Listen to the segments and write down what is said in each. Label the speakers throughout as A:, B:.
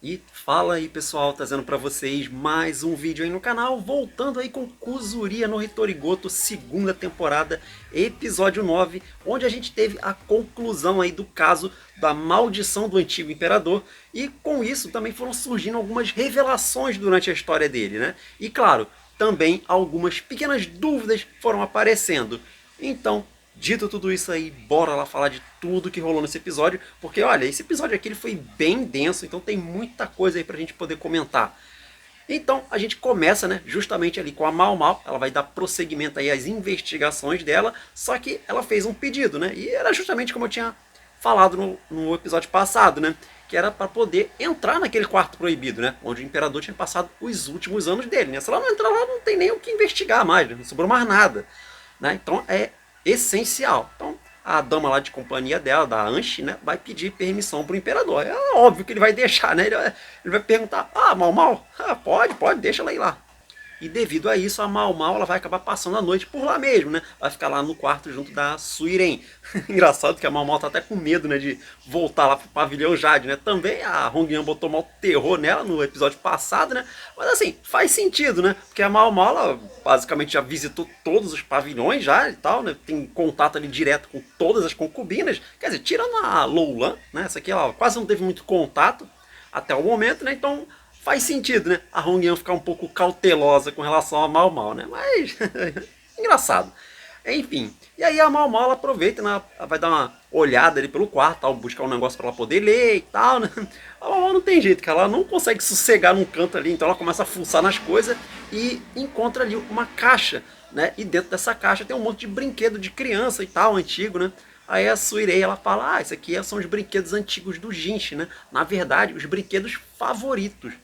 A: E fala aí pessoal, trazendo pra vocês mais um vídeo aí no canal, voltando aí com Kuzuria no Hitorigoto, segunda temporada, episódio 9, onde a gente teve a conclusão aí do caso da maldição do antigo imperador, e com isso também foram surgindo algumas revelações durante a história dele, né? E claro, também algumas pequenas dúvidas foram aparecendo. Então, dito tudo isso aí, bora lá falar de tudo que rolou nesse episódio, porque olha, esse episódio aqui ele foi bem denso, então tem muita coisa aí pra gente poder comentar. Então a gente começa, né, justamente ali com a Mal Mal, ela vai dar prosseguimento aí às investigações dela, só que ela fez um pedido, né, e era justamente como eu tinha falado no episódio passado, né, que era para poder entrar naquele quarto proibido, né, onde o imperador tinha passado os últimos anos dele, né, se ela não entrar lá não tem nem o que investigar mais, né, não sobrou mais nada, né, então é essencial. Então a dama lá de companhia dela, da Anshi, né, vai pedir permissão pro imperador. É óbvio que ele vai deixar, né? Ele vai perguntar: ah, Mal Mal, ah, pode, deixa ela ir lá. E devido a isso, a Mal Mal ela vai acabar passando a noite por lá mesmo, né? Vai ficar lá no quarto junto da Suiren. Engraçado que a Mal Mal tá até com medo, né, de voltar lá pro pavilhão Jade, né? Também a Hong Yan botou mal terror nela no episódio passado, né? Mas assim, faz sentido, né? Porque a Mal Mal ela basicamente já visitou todos os pavilhões já e tal, né? Tem contato ali direto com todas as concubinas. Quer dizer, tirando a Loulan, né? Essa aqui ela quase não teve muito contato até o momento, né? Então faz sentido, né? A Hong Yan ficar um pouco cautelosa com relação a Mal Mal, né? Mas engraçado. Enfim, e aí a Mal Mal ela aproveita, né? Ela vai dar uma olhada ali pelo quarto, tal, buscar um negócio para ela poder ler e tal, né? A Mal Mal não tem jeito, que ela não consegue sossegar num canto ali, então ela começa a fuçar nas coisas e encontra ali uma caixa, né? E dentro dessa caixa tem um monte de brinquedo de criança e tal, antigo, né? Aí a Suirei ela fala: ah, isso aqui são os brinquedos antigos do Jinx, né? Na verdade, os brinquedos favoritos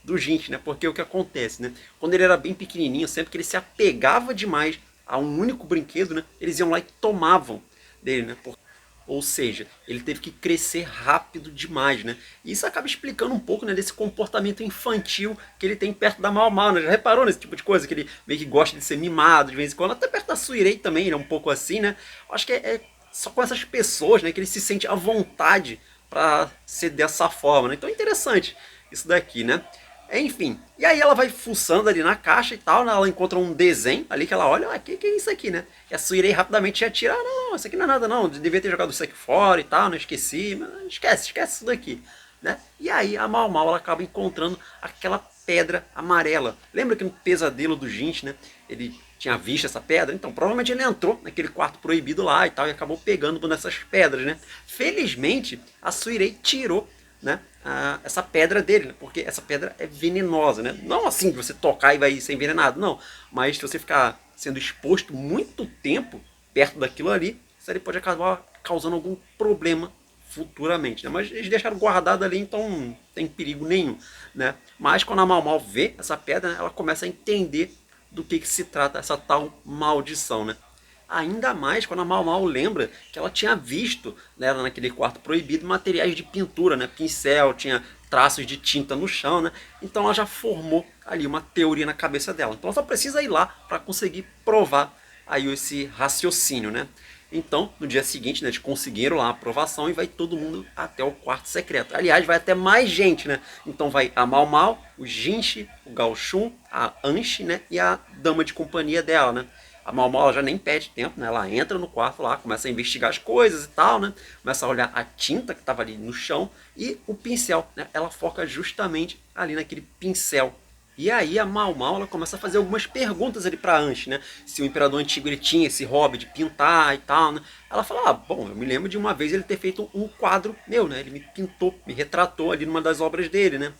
A: do Jinx, né? Porque o que acontece, né? Quando ele era bem pequenininho, sempre que ele se apegava demais a um único brinquedo, né? Eles iam lá e tomavam dele, né? Ou seja, ele teve que crescer rápido demais, né? E isso acaba explicando um pouco, né, desse comportamento infantil que ele tem perto da Mal Mal, né? Já reparou nesse tipo de coisa? Que ele meio que gosta de ser mimado de vez em quando, até perto da Suirei também, ele é um pouco assim, né? Acho que é só com essas pessoas, né, que ele se sente à vontade para ser dessa forma, né? Então é interessante isso daqui, né? Enfim, e aí ela vai fuçando ali na caixa e tal, né? Ela encontra um desenho ali que ela olha, ah, que é isso aqui, né? E a Suirei rapidamente já tira, ah, não, isso aqui não é nada não, devia ter jogado isso aqui fora e tal, não esqueci, mas esquece isso daqui, né? E aí a Mal Mal ela acaba encontrando aquela pedra amarela. Lembra que no pesadelo do Jinx, né? Ele tinha visto essa pedra, então provavelmente ele entrou naquele quarto proibido lá e tal e acabou pegando uma dessas pedras, né? Felizmente a Suirei tirou, né, essa pedra dele, né? Porque essa pedra é venenosa, né? Não assim de você tocar e vai ser envenenado, não. Mas se você ficar sendo exposto muito tempo perto daquilo ali, isso ali pode acabar causando algum problema futuramente, né? Mas eles deixaram guardado ali, então não tem perigo nenhum, né? Mas quando a Mal Mal vê essa pedra, né, ela começa a entender do que se trata essa tal maldição, né? Ainda mais quando a Mal Mal lembra que ela tinha visto, né, naquele quarto proibido, materiais de pintura, né, pincel, tinha traços de tinta no chão, né? Então ela já formou ali uma teoria na cabeça dela. Então ela só precisa ir lá para conseguir provar aí esse raciocínio, né? Então, no dia seguinte, né, eles conseguiram lá a aprovação e vai todo mundo até o quarto secreto. Aliás, vai até mais gente, né? Então vai a Mal Mal, o Jinx, o Gao Shun, a Anshi, né, e a dama de companhia dela, né? A Mal Mal já nem perde tempo, né? Ela entra no quarto lá, começa a investigar as coisas e tal, né? Começa a olhar a tinta que estava ali no chão e o pincel, né? Ela foca justamente ali naquele pincel. E aí a Mal Mal ela começa a fazer algumas perguntas ali pra Anche, né? Se o imperador antigo ele tinha esse hobby de pintar e tal, né? Ela fala: ah, bom, eu me lembro de uma vez ele ter feito um quadro meu, né? Ele me pintou, me retratou ali numa das obras dele, né?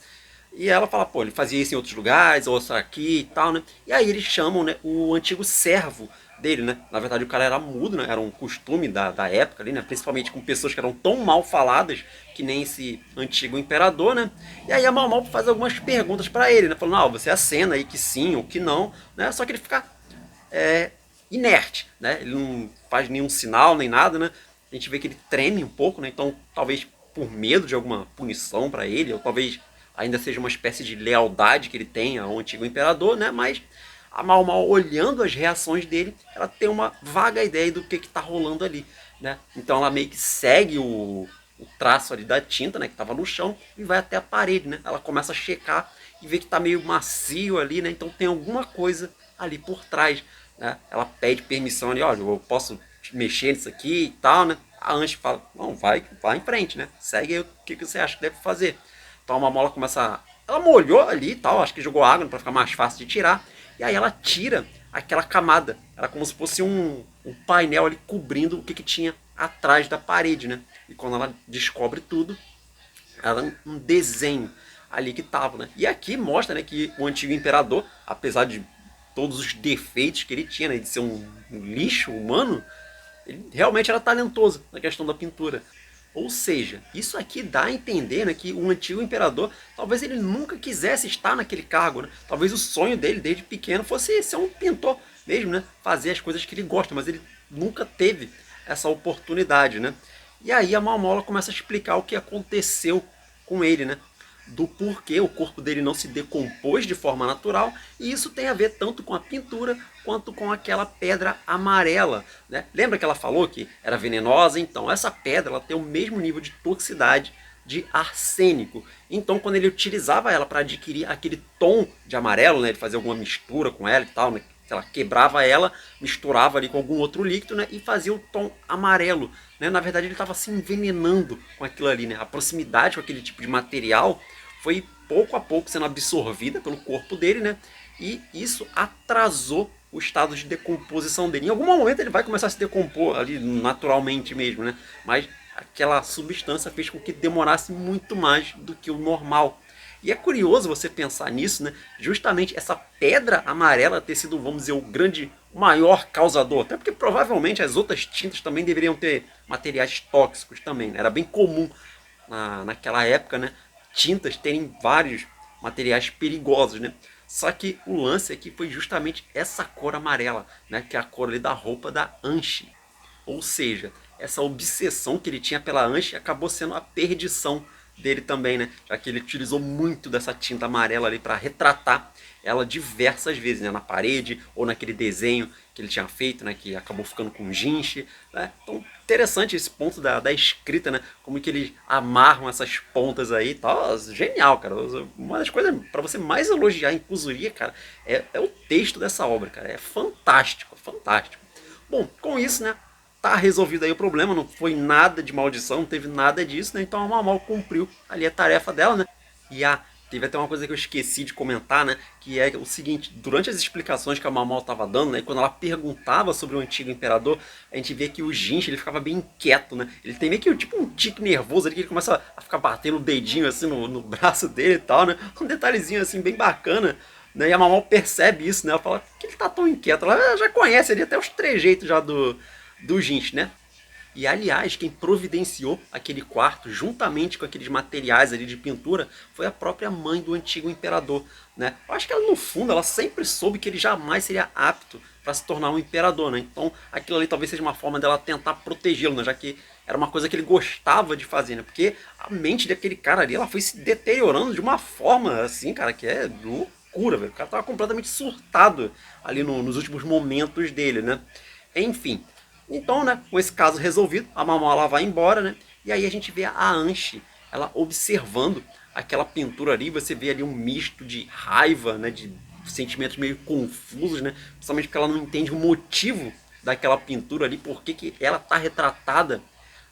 A: E ela fala: pô, ele fazia isso em outros lugares, ou aqui e tal, né? E aí eles chamam, né, o antigo servo dele, né? Na verdade o cara era mudo, né? Era um costume da época ali, né? Principalmente com pessoas que eram tão mal faladas que nem esse antigo imperador, né? E aí a Mal Mal faz algumas perguntas para ele, né? Falando: ah, você acena aí que sim ou que não, né? Só que ele fica é, inerte, né? Ele não faz nenhum sinal nem nada, né? A gente vê que ele treme um pouco, né? Então talvez por medo de alguma punição para ele, ou talvez ainda seja uma espécie de lealdade que ele tem ao antigo imperador, né? Mas a Mal Mal, olhando as reações dele, ela tem uma vaga ideia do que está rolando ali, né? Então ela meio que segue o traço ali da tinta, né, que estava no chão, e vai até a parede, né? Ela começa a checar e vê que está meio macio ali, né? Então tem alguma coisa ali por trás, né? Ela pede permissão ali, olha, eu posso mexer nisso aqui e tal, né? A Anche fala, não, vai em frente, né? Segue aí o que você acha que deve fazer. Então a Mamola começa. Ela molhou ali e tal, acho que jogou água para ficar mais fácil de tirar. E aí ela tira aquela camada. Era como se fosse um painel ali cobrindo o que tinha atrás da parede, né? E quando ela descobre tudo, era um desenho ali que tava, né? E aqui mostra, né, que o antigo imperador, apesar de todos os defeitos que ele tinha, né, de ser um lixo humano, ele realmente era talentoso na questão da pintura. Ou seja, isso aqui dá a entender, né, que o antigo imperador, talvez ele nunca quisesse estar naquele cargo, né? Talvez o sonho dele, desde pequeno, fosse ser um pintor mesmo, né? Fazer as coisas que ele gosta, mas ele nunca teve essa oportunidade, né? E aí a Mamola começa a explicar o que aconteceu com ele, né? Do porquê o corpo dele não se decompôs de forma natural, e isso tem a ver tanto com a pintura quanto com aquela pedra amarela, né? Lembra que ela falou que era venenosa? Então essa pedra ela tem o mesmo nível de toxicidade de arsênico. Então quando ele utilizava ela para adquirir aquele tom de amarelo, né, ele fazia alguma mistura com ela e tal, né, sei lá, quebrava ela, misturava ali com algum outro líquido, né, e fazia o tom amarelo, né? Na verdade ele estava se envenenando com aquilo ali, né? A proximidade com aquele tipo de material foi pouco a pouco sendo absorvida pelo corpo dele, né? E isso atrasou o estado de decomposição dele. Em algum momento ele vai começar a se decompor ali naturalmente mesmo, né? Mas aquela substância fez com que demorasse muito mais do que o normal. E é curioso você pensar nisso, né? Justamente essa pedra amarela ter sido, vamos dizer, o grande, maior causador. Até porque provavelmente as outras tintas também deveriam ter materiais tóxicos também, né? Era bem comum naquela época, né? Tintas terem vários materiais perigosos, né? Só que o lance aqui foi justamente essa cor amarela, né? Que é a cor ali da roupa da Anche. Ou seja, essa obsessão que ele tinha pela Anche acabou sendo a perdição dele também, né? Já que ele utilizou muito dessa tinta amarela ali para retratar ela diversas vezes, né? Na parede ou naquele desenho que ele tinha feito, né? Que acabou ficando com ginche, né? Então, interessante esse ponto da escrita, né? Como que eles amarram essas pontas aí e tal. Genial, cara. Uma das coisas para você mais elogiar em Kuzuria, cara, é o texto dessa obra, cara. É fantástico, fantástico. Bom, com isso, né? Tá resolvido aí o problema, não foi nada de maldição, não teve nada disso, né? Então a Mamal cumpriu ali a tarefa dela, né? E teve até uma coisa que eu esqueci de comentar, né? Que é o seguinte, durante as explicações que a Mamal estava dando, né? Quando ela perguntava sobre o antigo imperador, a gente vê que o Jinch, ele ficava bem inquieto, né? Ele tem meio que tipo um tique nervoso ali, que ele começa a ficar batendo o dedinho assim no braço dele e tal, né? Um detalhezinho assim bem bacana, né? E a Mamal percebe isso, né? Ela fala, por que ele tá tão inquieto? Ela já conhece ali até os trejeitos já do Jinch, né? E aliás, quem providenciou aquele quarto, juntamente com aqueles materiais ali de pintura, foi a própria mãe do antigo imperador, né? Eu acho que ela, no fundo, ela sempre soube que ele jamais seria apto para se tornar um imperador, né? Então, aquilo ali talvez seja uma forma dela tentar protegê-lo, né? Já que era uma coisa que ele gostava de fazer, né? Porque a mente daquele cara ali, ela foi se deteriorando de uma forma, assim, cara, que é loucura, velho. O cara tava completamente surtado ali nos últimos momentos dele, né? Enfim, então, né, com esse caso resolvido, a Mamola vai embora, né? E aí a gente vê a Anche, ela observando aquela pintura ali, você vê ali um misto de raiva, né, de sentimentos meio confusos, né? Principalmente porque ela não entende o motivo daquela pintura ali, por que ela tá retratada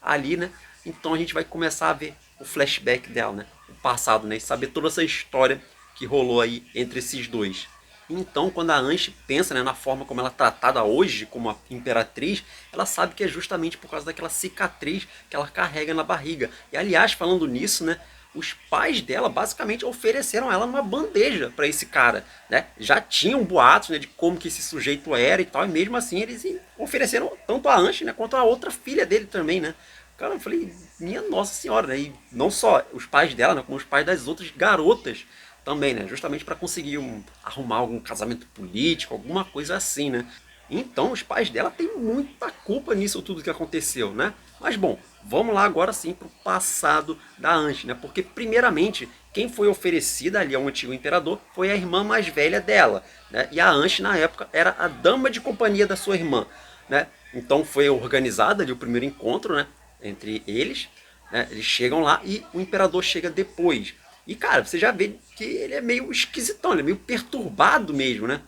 A: ali, né? Então a gente vai começar a ver o flashback dela, né? O passado, né? E saber toda essa história que rolou aí entre esses dois. Então, quando a Anche pensa, né, na forma como ela é tratada hoje como a imperatriz, ela sabe que é justamente por causa daquela cicatriz que ela carrega na barriga. E aliás, falando nisso, né, os pais dela basicamente ofereceram ela numa bandeja para esse cara, né? Já tinham boatos, né, de como que esse sujeito era e tal, e mesmo assim eles ofereceram tanto a Anche, né, quanto a outra filha dele também, né? Cara, eu falei, minha nossa senhora, né? E não só os pais dela, né, como os pais das outras garotas também, né? Justamente para conseguir arrumar algum casamento político, alguma coisa assim, né? Então os pais dela têm muita culpa nisso tudo que aconteceu, né? Mas bom, vamos lá agora sim para o passado da Anche, né? Porque primeiramente quem foi oferecida ali ao antigo imperador foi a irmã mais velha dela, né? E a Anche na época era a dama de companhia da sua irmã, né? Então foi organizado ali o primeiro encontro, né, entre eles, né? Eles chegam lá e o imperador chega depois. E cara, você já vê que ele é meio esquisitão, ele é meio perturbado mesmo, né?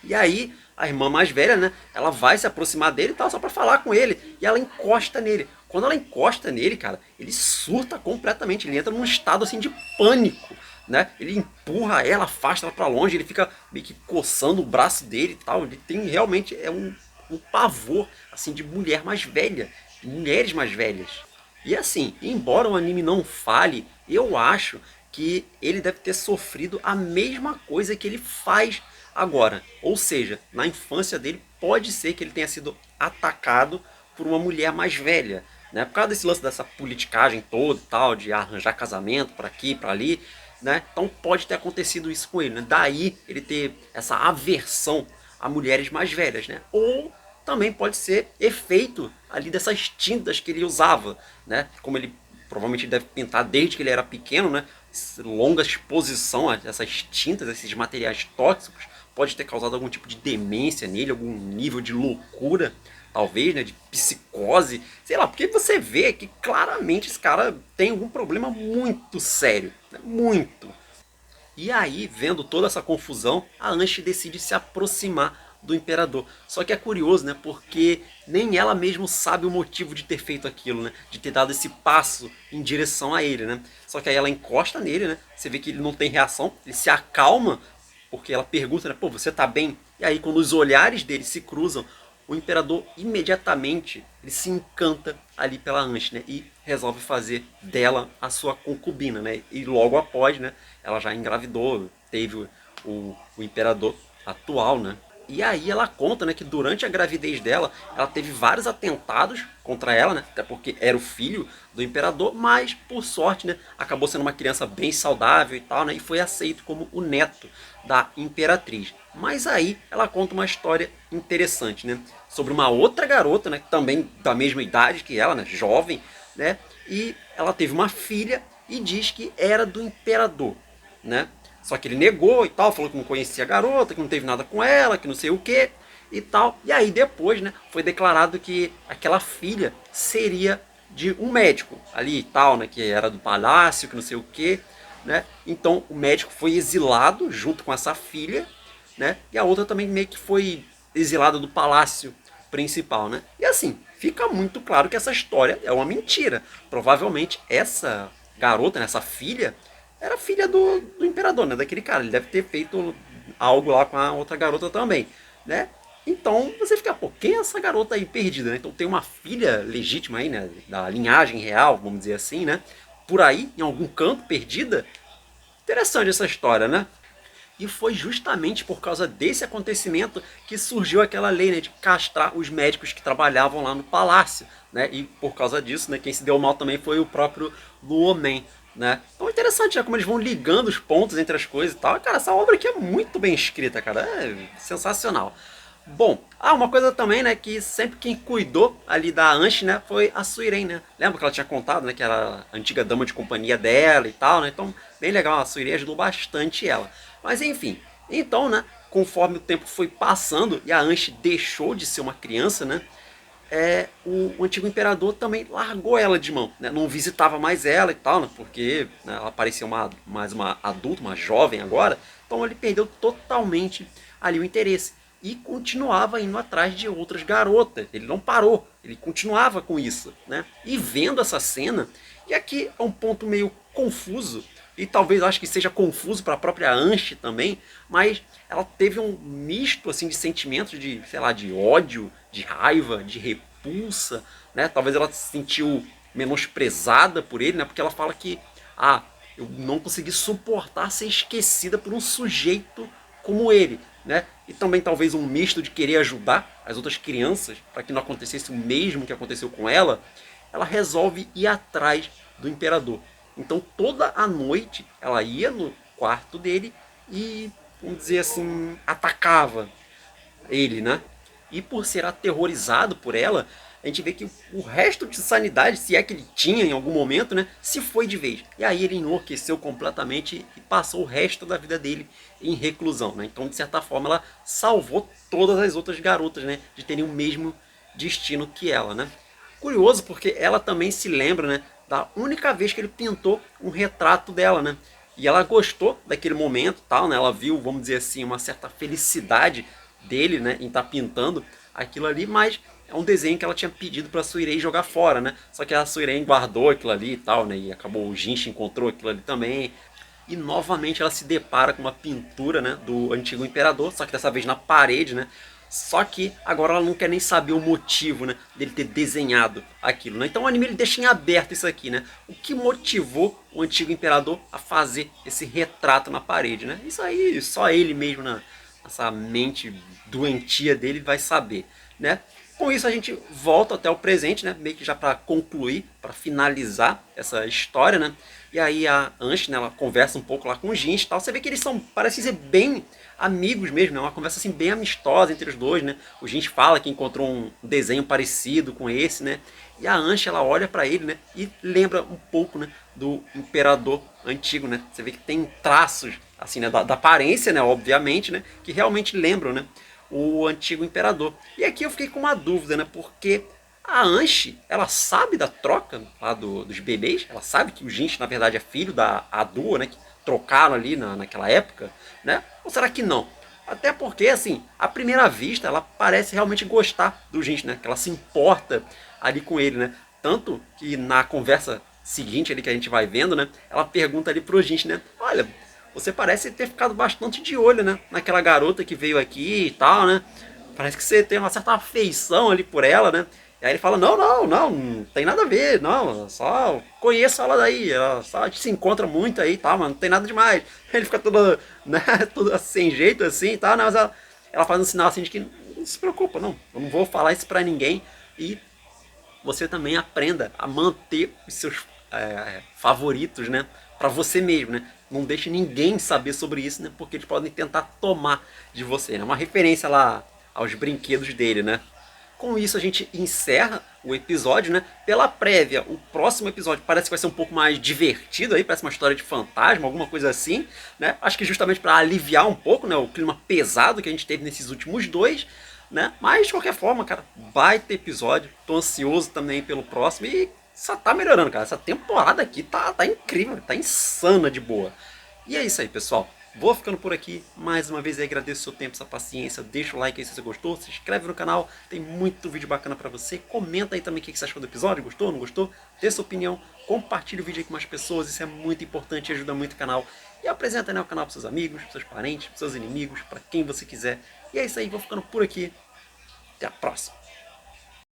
A: E aí, a irmã mais velha, né? Ela vai se aproximar dele e tal, só pra falar com ele. E ela encosta nele. Quando ela encosta nele, cara, ele surta completamente. Ele entra num estado assim de pânico, né? Ele empurra ela, afasta ela pra longe. Ele fica meio que coçando o braço dele e tal. Ele tem realmente um pavor assim de mulher mais velha, de mulheres mais velhas. E assim, embora o anime não fale, eu acho que ele deve ter sofrido a mesma coisa que ele faz agora. Ou seja, na infância dele pode ser que ele tenha sido atacado por uma mulher mais velha. Né? Por causa desse lance dessa politicagem toda e tal, de arranjar casamento para aqui, para ali. Né? Então pode ter acontecido isso com ele. Né? Daí ele ter essa aversão a mulheres mais velhas. Né? Ou também pode ser efeito ali dessas tintas que ele usava, né? Como ele provavelmente deve pintar desde que ele era pequeno, né? Longa exposição a essas tintas, a esses materiais tóxicos, pode ter causado algum tipo de demência nele, algum nível de loucura, talvez, né? De psicose, sei lá, porque você vê que claramente esse cara tem algum problema muito sério, né? Muito. E aí, vendo toda essa confusão, a Anche decide se aproximar do imperador. Só que é curioso, né? Porque nem ela mesma sabe o motivo de ter feito aquilo, né? De ter dado esse passo em direção a ele, né? Só que aí ela encosta nele, né? Você vê que ele não tem reação, ele se acalma, porque ela pergunta, né? Pô, você tá bem? E aí, quando os olhares dele se cruzam, o imperador imediatamente ele se encanta ali pela Anche, né? E resolve fazer dela a sua concubina, né? E logo após, né? Ela já engravidou, teve o imperador atual, né? E aí ela conta, né, que durante a gravidez dela, ela teve vários atentados contra ela, né? Até porque era o filho do imperador, mas por sorte, né, acabou sendo uma criança bem saudável e tal, né? E foi aceito como o neto da imperatriz. Mas aí ela conta uma história interessante, né? Sobre uma outra garota, né, também da mesma idade que ela, né, jovem, né? E ela teve uma filha e diz que era do imperador, né? Só que ele negou e tal, falou que não conhecia a garota, que não teve nada com ela, que não sei o que e tal. E aí depois, né, foi declarado que aquela filha seria de um médico ali e tal, né, que era do palácio, que não sei o que, né? Então o médico foi exilado junto com essa filha, né? E a outra também meio que foi exilada do palácio principal, né? E assim, fica muito claro que essa história é uma mentira. Provavelmente essa garota, né, essa filha, era filha do imperador, né? Daquele cara. Ele deve ter feito algo lá com a outra garota também, né? Então você fica, pô, quem é essa garota aí perdida, né? Então tem uma filha legítima aí, né? Da linhagem real, vamos dizer assim, né? Por aí, em algum canto, perdida. Interessante essa história, né? E foi justamente por causa desse acontecimento que surgiu aquela lei, né, de castrar os médicos que trabalhavam lá no palácio, né? E por causa disso, né, quem se deu mal também foi o próprio Luomen, né? Então é interessante, né, como eles vão ligando os pontos entre as coisas e tal. Cara, essa obra aqui é muito bem escrita, cara, é sensacional. Bom, uma coisa também, né, que sempre quem cuidou ali da Anche, né, foi a Suiren, né? Lembra que ela tinha contado, né, que era a antiga dama de companhia dela e tal, né? Então, bem legal, a Suiren ajudou bastante ela. Mas enfim, então, né, conforme o tempo foi passando e a Anche deixou de ser uma criança, né, o antigo imperador também largou ela de mão, né? Não visitava mais ela e tal, né? Porque né, ela parecia mais uma adulta, uma jovem agora. Então ele perdeu totalmente ali o interesse e continuava indo atrás de outras garotas. Ele não parou, ele continuava com isso, né? E vendo essa cena, e aqui é um ponto meio confuso, e talvez acho que seja confuso para a própria Anche também, mas ela teve um misto assim de sentimentos de, sei lá, de ódio, de raiva, de repulsa, né? Talvez ela se sentiu menosprezada por ele, né? Porque ela fala que eu não consegui suportar ser esquecida por um sujeito como ele, né? E também talvez um misto de querer ajudar as outras crianças para que não acontecesse o mesmo que aconteceu com ela. Ela resolve ir atrás do imperador. Então toda a noite ela ia no quarto dele e, vamos dizer assim, atacava ele, né? E por ser aterrorizado por ela, a gente vê que o resto de sanidade, se é que ele tinha em algum momento, né, se foi de vez. E aí ele enlouqueceu completamente e passou o resto da vida dele em reclusão, né? Então, de certa forma, ela salvou todas as outras garotas, né, de terem o mesmo destino que ela, né? Curioso porque ela também se lembra, né, da única vez que ele pintou um retrato dela, né? E ela gostou daquele momento, tal, né? Ela viu, vamos dizer assim, uma certa felicidade dele, né, em estar pintando aquilo ali, mas é um desenho que ela tinha pedido para a Suirei jogar fora, né? Só que a Suirei guardou aquilo ali e tal, né? E acabou o Jinchi encontrou aquilo ali também. E novamente ela se depara com uma pintura, né, do antigo imperador, só que dessa vez na parede, né? Só que agora ela não quer nem saber o motivo, né, dele ter desenhado aquilo, né? Então o anime ele deixa em aberto isso aqui, né? O que motivou o antigo imperador a fazer esse retrato na parede, né? Isso aí só ele mesmo, nessa mente doentia dele, vai saber, né? Com isso a gente volta até o presente, né? Meio que já para concluir, para finalizar essa história, né? E aí a Anshi, né, ela conversa um pouco lá com o Jinchi e tal. Você vê que eles são, parecem ser bem amigos mesmo, né? Uma conversa assim bem amistosa entre os dois, né? O Jinchi fala que encontrou um desenho parecido com esse, né? E a Anshi, ela olha para ele, né, e lembra um pouco, né, do imperador antigo, né? Você vê que tem traços assim, né, da aparência, né, obviamente, né, que realmente lembram, né, o antigo imperador. E aqui eu fiquei com uma dúvida, né? Porque a Anshi, ela sabe da troca lá dos bebês? Ela sabe que o Jinchi, na verdade, é filho da Adua, né? Que trocaram ali naquela época, né? Ou será que não? Até porque, assim, à primeira vista, ela parece realmente gostar do Jinchi, né? Que ela se importa ali com ele, né? Tanto que na conversa seguinte ali que a gente vai vendo, né? Ela pergunta ali pro Jinchi, né? Olha, você parece ter ficado bastante de olho, né? Naquela garota que veio aqui e tal, né? Parece que você tem uma certa afeição ali por ela, né? E aí ele fala, não tem nada a ver, não, só conheço ela daí, ela só a gente se encontra muito aí, tá, mas não tem nada demais. Ele fica todo, né, todo sem jeito assim, tá, né, mas ela faz um sinal assim de que não se preocupa, não, eu não vou falar isso pra ninguém e você também aprenda a manter os seus favoritos, né, pra você mesmo, né. Não deixe ninguém saber sobre isso, né, porque eles podem tentar tomar de você, né. Uma referência lá aos brinquedos dele, né. Com isso a gente encerra o episódio, né? Pela prévia, o próximo episódio parece que vai ser um pouco mais divertido aí, parece uma história de fantasma, alguma coisa assim, né? Acho que justamente para aliviar um pouco, né, o clima pesado que a gente teve nesses últimos dois, né? Mas de qualquer forma, cara, baita episódio. Tô ansioso também pelo próximo e só tá melhorando, cara. Essa temporada aqui tá incrível, tá insana de boa. E é isso aí, pessoal. Vou ficando por aqui. Mais uma vez eu agradeço o seu tempo, sua paciência. Deixa o like aí se você gostou. Se inscreve no canal. Tem muito vídeo bacana pra você. Comenta aí também o que você achou do episódio. Gostou, não gostou? Dê sua opinião. Compartilhe o vídeo aí com mais pessoas. Isso é muito importante e ajuda muito o canal. E apresenta, né, o canal pros seus amigos, pros seus parentes, pros seus inimigos, pra quem você quiser. E é isso aí. Vou ficando por aqui. Até a próxima.